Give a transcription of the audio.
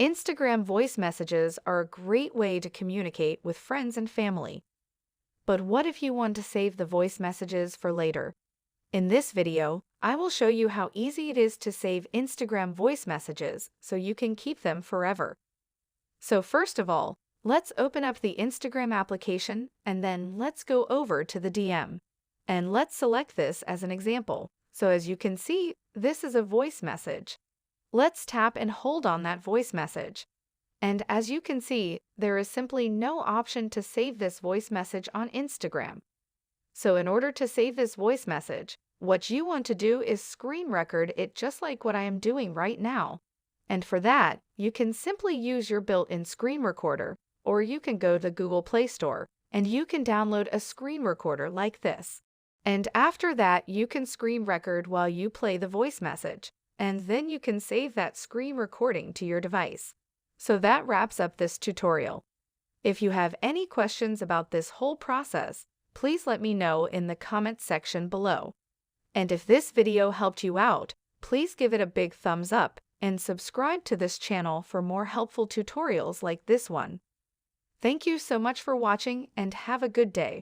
Instagram voice messages are a great way to communicate with friends and family. But what if you want to save the voice messages for later? In this video, I will show you how easy it is to save Instagram voice messages so you can keep them forever. So first of all, let's open up the Instagram application and then let's go over to the DM. And let's select this as an example. So as you can see, this is a voice message. Let's tap and hold on that voice message. And as you can see, there is simply no option to save this voice message on Instagram. So in order to save this voice message, what you want to do is screen record it just like what I am doing right now. And for that, you can simply use your built-in screen recorder, or you can go to the Google Play Store, and you can download a screen recorder like this. And after that, you can screen record while you play the voice message, and then you can save that screen recording to your device. So that wraps up this tutorial. If you have any questions about this whole process, please let me know in the comments section below. And if this video helped you out, please give it a big thumbs up and subscribe to this channel for more helpful tutorials like this one. Thank you so much for watching and have a good day.